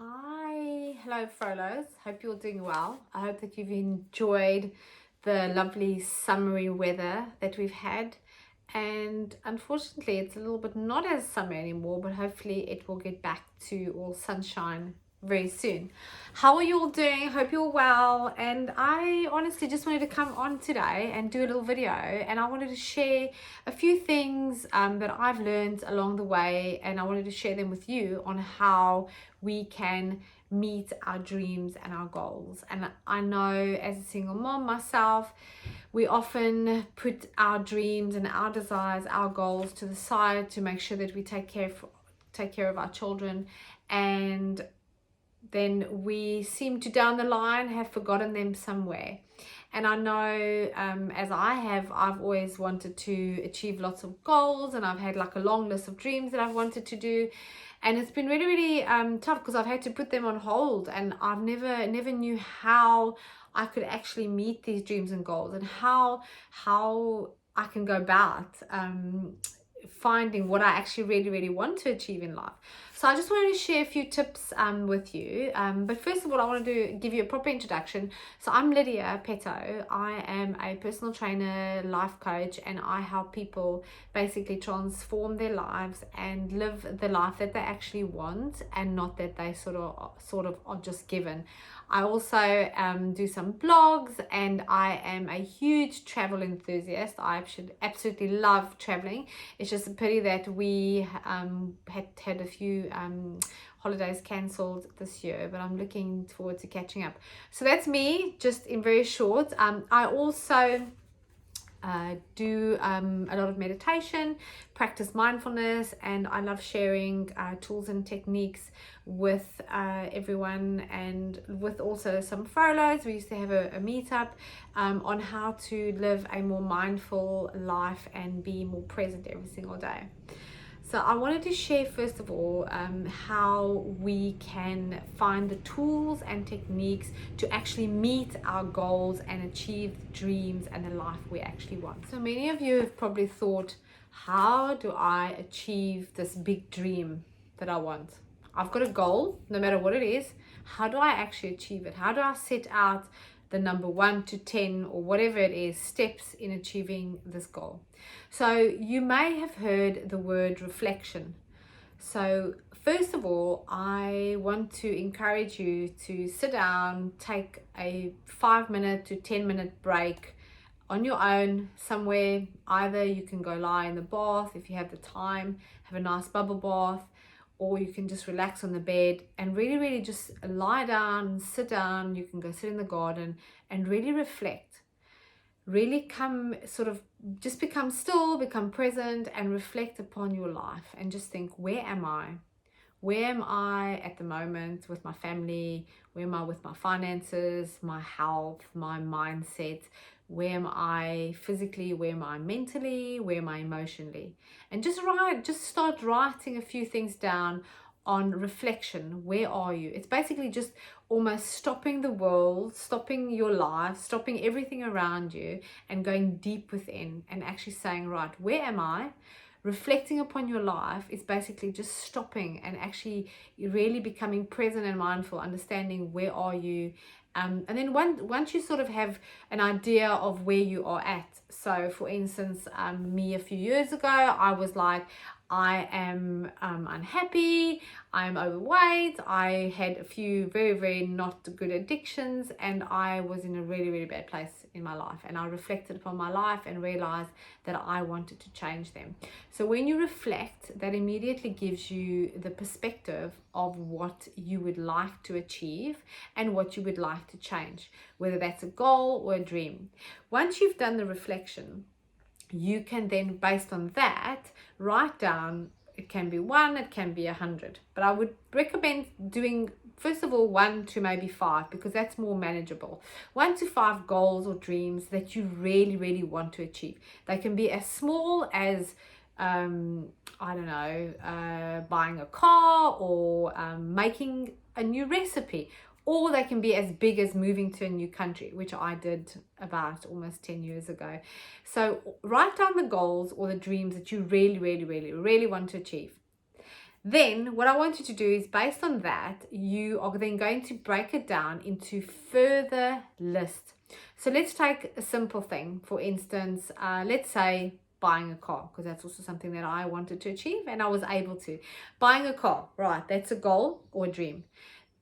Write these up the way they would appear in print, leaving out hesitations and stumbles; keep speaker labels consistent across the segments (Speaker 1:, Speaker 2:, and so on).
Speaker 1: Hi, hello Frolos. Hope you're doing well. I hope that you've enjoyed the lovely summery weather that we've had. And unfortunately, it's a little bit not as summer anymore, but hopefully it will get back to all sunshine very soon. How are you all doing? Hope you're well. And I honestly just wanted to come on today and do a little video, and I wanted to share a few things that I've learned along the way, and I wanted to share them with you on how we can meet our dreams and our goals. And I know as a single mom myself, we often put our dreams and our desires, our goals to the side to make sure that we take care of our children, and then we seem to down the line have forgotten them somewhere. And I know as I've always wanted to achieve lots of goals, and I've had like a long list of dreams that I've wanted to do, and it's been really tough because I've had to put them on hold, and I've never knew how I could actually meet these dreams and goals, and how I can go about finding what I actually really want to achieve in life. So I just wanted to share a few tips with you. But first of all, I want to give you a proper introduction. So I'm Lidia Peto. I am a personal trainer, life coach, and I help people basically transform their lives and live the life that they actually want, and not that they sort of are just given. I also do some blogs, and I am a huge travel enthusiast. I should absolutely love traveling. It's just a pity that we had a few holidays cancelled this year, but I'm looking forward to catching up. So that's me, just in very short. I also do a lot of meditation, practice mindfulness, and I love sharing tools and techniques with everyone, and with also some Frolos. We used to have a meetup on how to live a more mindful life and be more present every single day. So I wanted to share first of all how we can find the tools and techniques to actually meet our goals and achieve the dreams and the life we actually want. So many of you have probably thought, how do I achieve this big dream that I want? I've got a goal, no matter what it is. How do I actually achieve it? How do I set out the number 1 to 10 or whatever it is, steps in achieving this goal? So you may have heard the word reflection. So first of all, I want to encourage you to sit down, take a 5-minute to 10-minute break on your own somewhere. Either you can go lie in the bath if you have the time, have a nice bubble bath, or you can just relax on the bed and really just lie down, sit down. You can go sit in the garden and really reflect. Really just become still, become present, and reflect upon your life, and just think, where am I? Where am I at the moment with my family? Where am I with my finances, my health, my mindset? Where am I physically? Where am I mentally? Where am I emotionally? And just start writing a few things down on reflection. Where are you? It's basically just almost stopping the world, stopping your life, stopping everything around you, and going deep within and actually saying, right, where am I? Reflecting upon your life is basically just stopping and actually really becoming present and mindful, understanding where are you. And then once you sort of have an idea of where you are at. So for instance, me a few years ago, I was like, I am unhappy, I'm overweight, I had a few very not good addictions, and I was in a really bad place in my life. And I reflected upon my life and realized that I wanted to change them. So when you reflect, that immediately gives you the perspective of what you would like to achieve and what you would like to change, whether that's a goal or a dream. Once you've done the reflection, you can then, based on that, write down. It can be 1, it can be 100, but I would recommend doing first of all 1 to maybe 5, because that's more manageable. 1 to 5 goals or dreams that you really want to achieve. They can be as small as I don't know, buying a car, or making a new recipe, or they can be as big as moving to a new country, which I did about almost 10 years ago. So write down the goals or the dreams that you really want to achieve. Then what I want you to do is, based on that, you are then going to break it down into further lists. So let's take a simple thing. For instance, let's say buying a car, because that's also something that I wanted to achieve and I was able to. Buying a car, right, that's a goal or a dream.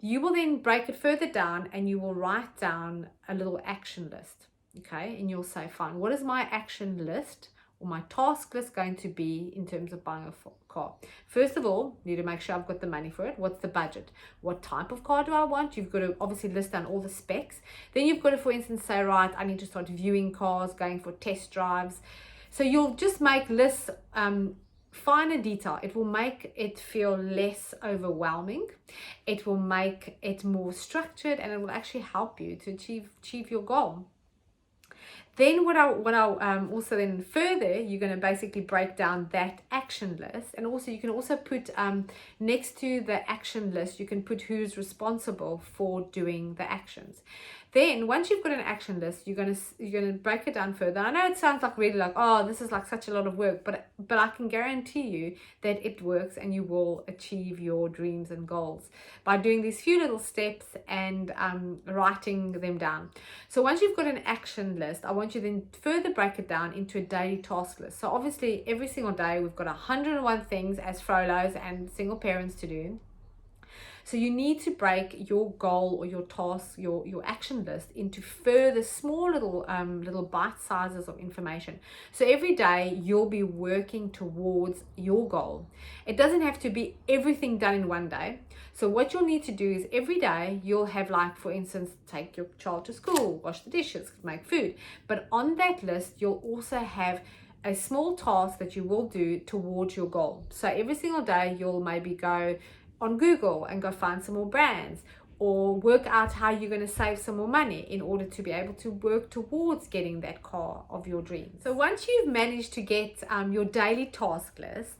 Speaker 1: You will then break it further down and you will write down a little action list. Okay, and you'll say, fine, what is my action list or my task list going to be in terms of buying a car? First of all, you need to make sure I've got the money for it. What's the budget? What type of car do I want? You've got to obviously list down all the specs. Then you've got to, for instance, say, right, I need to start viewing cars, going for test drives. So you'll just make lists, finer detail. It will make it feel less overwhelming. It will make it more structured, and it will actually help you to achieve your goal. Then what I also then further, you're going to basically break down that action list, and also you can also put next to the action list, you can put who's responsible for doing the actions. Then once you've got an action list, you're gonna break it down further. I know it sounds like really like, oh, this is like such a lot of work, but I can guarantee you that it works and you will achieve your dreams and goals by doing these few little steps and writing them down. So once you've got an action list, I want you then further break it down into a daily task list. So obviously every single day we've got 101 things as Frolos and single parents to do. So you need to break your goal or your task, your action list into further small little bite sizes of information. So every day you'll be working towards your goal. It doesn't have to be everything done in one day. So what you'll need to do is every day you'll have, like, for instance, take your child to school, wash the dishes, make food. But on that list, you'll also have a small task that you will do towards your goal. So every single day you'll maybe go on Google and go find some more brands, or work out how you're going to save some more money in order to be able to work towards getting that car of your dreams. So once you've managed to get your daily task list,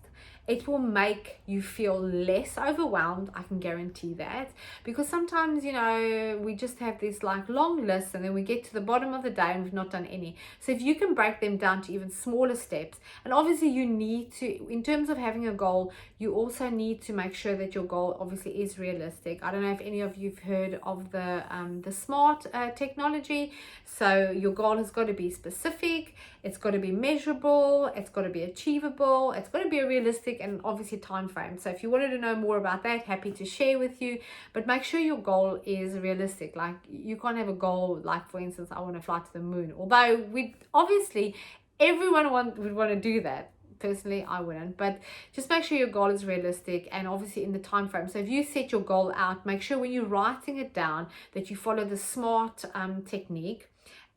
Speaker 1: it will make you feel less overwhelmed. I can guarantee that, because sometimes, you know, we just have these like long lists and then we get to the bottom of the day and we've not done any. So if you can break them down to even smaller steps, and obviously you need to, in terms of having a goal, you also need to make sure that your goal obviously is realistic. I don't know if any of you've heard of the SMART technology. So your goal has got to be specific, it's got to be measurable, it's got to be achievable, it's got to be a realistic and obviously time frame. So if you wanted to know more about that, happy to share with you, but make sure your goal is realistic. Like, you can't have a goal like, for instance, I want to fly to the moon, although we obviously everyone would want to do that. Personally, I wouldn't, but just make sure your goal is realistic and obviously in the time frame. So if you set your goal out, make sure when you're writing it down that you follow the SMART technique,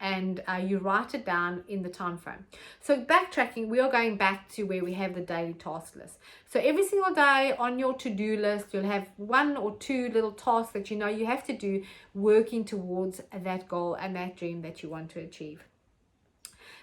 Speaker 1: and you write it down in the time frame. So backtracking, we are going back to where we have the daily task list. So every single day on your to-do list, you'll have one or two little tasks that you know you have to do, working towards that goal and that dream that you want to achieve.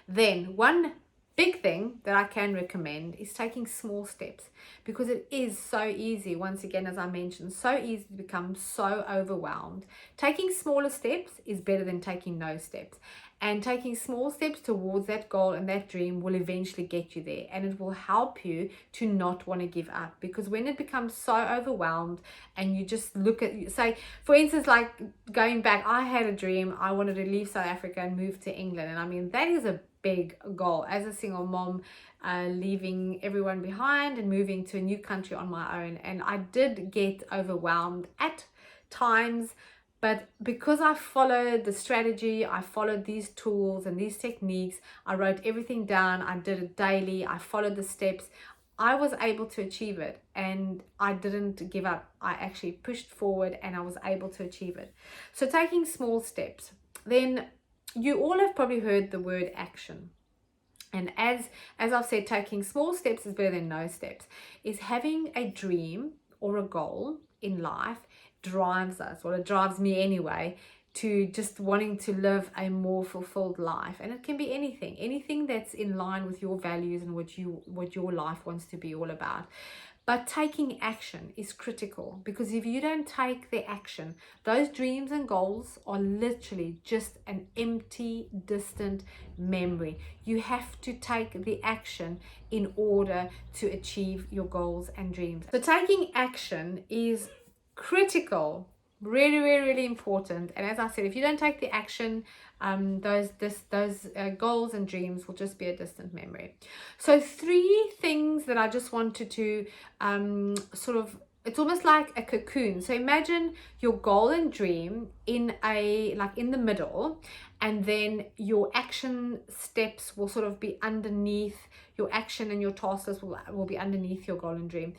Speaker 1: Then one big thing that I can recommend is taking small steps, because it is so easy, once again, as I mentioned, so easy to become so overwhelmed. Taking smaller steps is better than taking no steps, and taking small steps towards that goal and that dream will eventually get you there, and it will help you to not want to give up. Because when it becomes so overwhelmed and you just look at, say for instance, like going back, I had a dream, I wanted to leave South Africa and move to England, and I mean that is a big goal as a single mom, leaving everyone behind and moving to a new country on my own. And I did get overwhelmed at times, but because I followed the strategy, I followed these tools and these techniques, I wrote everything down, I did it daily, I followed the steps, I was able to achieve it, and I didn't give up. I actually pushed forward and I was able to achieve it. So taking small steps. Then you all have probably heard the word action. And as I've said, taking small steps is better than no steps. Is having a dream or a goal in life drives us, well, it drives me anyway, to just wanting to live a more fulfilled life. And it can be anything that's in line with your values and what your life wants to be all about. But taking action is critical, because if you don't take the action, those dreams and goals are literally just an empty, distant memory. You have to take the action in order to achieve your goals and dreams. So taking action is critical, really, really, really important. And as I said, if you don't take the action, those goals and dreams will just be a distant memory. So 3 things that I just wanted to sort of, it's almost like a cocoon. So imagine your goal and dream in the middle, and then your action steps will sort of be underneath. Your action and your task list will be underneath your goal and dream.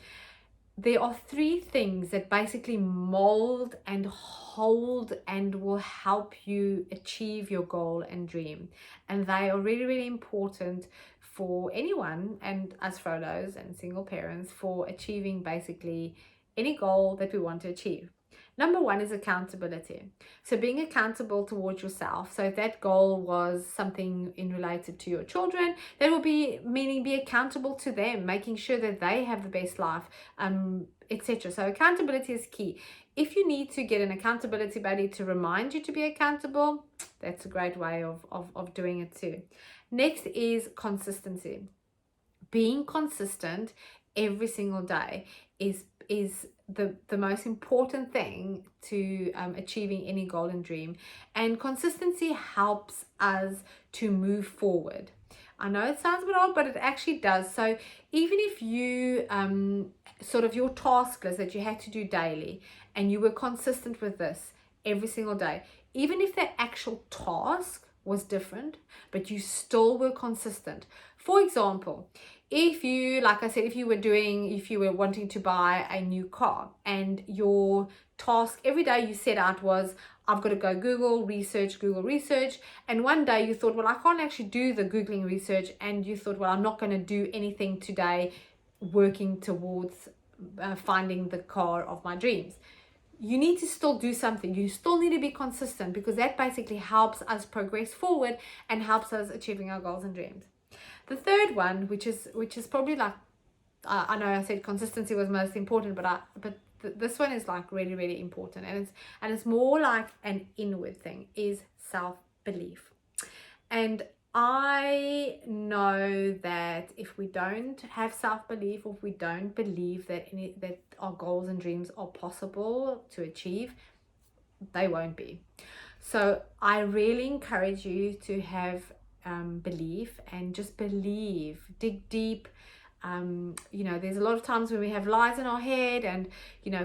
Speaker 1: There are 3 things that basically mold and hold and will help you achieve your goal and dream. And they are really, really important for anyone, and us Frolos and single parents, for achieving basically any goal that we want to achieve. Number 1 is accountability. So being accountable towards yourself. So if that goal was something in related to your children, that will be meaning be accountable to them, making sure that they have the best life, etc. So accountability is key. If you need to get an accountability buddy to remind you to be accountable, that's a great way of doing it too. Next is consistency. Being consistent every single day is the most important thing to achieving any goal and dream. And consistency helps us to move forward. I know it sounds a bit odd, but it actually does. So even if you sort of your task list that you had to do daily, and you were consistent with this every single day, even if the actual task was different, but you still were consistent. For example, if you, like I said, if you were wanting to buy a new car, and your task every day you set out was, I've got to go Google research, and one day you thought, well, I can't actually do the Googling research, and you thought, well, I'm not going to do anything today working towards finding the car of my dreams. You need to still do something. You still need to be consistent, because that basically helps us progress forward and helps us achieving our goals and dreams. The third one, which is probably like, I know I said consistency was most important, but this one is like really, really important, and it's more like an inward thing, is self-belief. And I know that if we don't have self-belief, or if we don't believe that our goals and dreams are possible to achieve, they won't be. So I really encourage you to have belief, and just believe, dig deep. There's a lot of times when we have lies in our head, and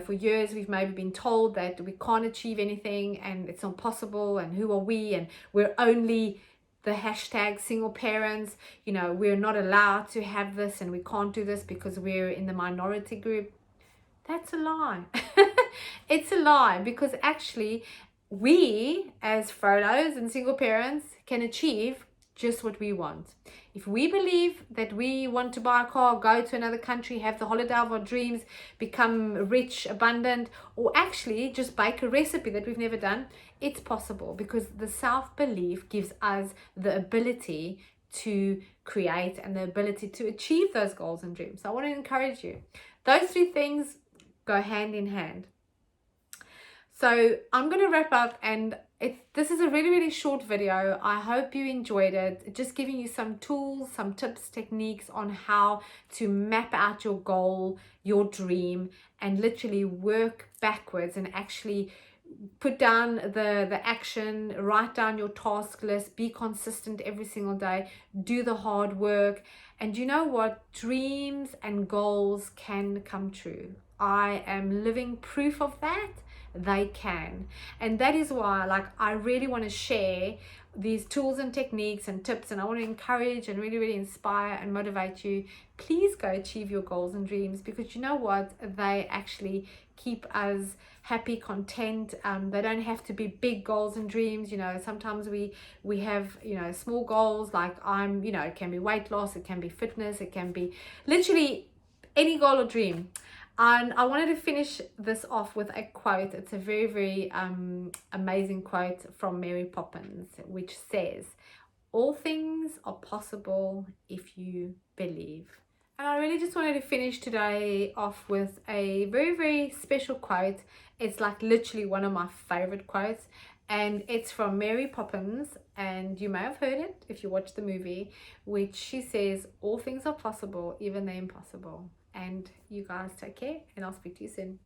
Speaker 1: for years we've maybe been told that we can't achieve anything, and it's not possible, and who are we, and we're only the hashtag single parents, we're not allowed to have this, and we can't do this because we're in the minority group. That's a lie. It's a lie, because actually we as Frolos and single parents can achieve just what we want. If we believe that we want to buy a car, go to another country, have the holiday of our dreams, become rich, abundant, or actually just bake a recipe that we've never done, it's possible, because the self-belief gives us the ability to create and the ability to achieve those goals and dreams. So I want to encourage you. Those 3 things go hand in hand. So I'm going to wrap up, and this is a really, really short video. I hope you enjoyed it. Just giving you some tools, some tips, techniques on how to map out your goal, your dream, and literally work backwards and actually put down the action, write down your task list, be consistent every single day, do the hard work. And you know what? Dreams and goals can come true. I am living proof of that. They can. And that is why I really want to share these tools and techniques and tips, and I want to encourage and really, really inspire and motivate you. Please go achieve your goals and dreams, because you know what? They actually keep us happy, content. They don't have to be big goals and dreams. Sometimes we have small goals, like it can be weight loss, it can be fitness, it can be literally any goal or dream. And I wanted to finish this off with a quote. It's a very, very amazing quote from Mary Poppins, which says, "All things are possible if you believe." And I really just wanted to finish today off with a very, very special quote. It's like literally one of my favorite quotes, and it's from Mary Poppins, and you may have heard it if you watch the movie, which she says, "All things are possible, even the impossible." And you guys take care, and I'll speak to you soon.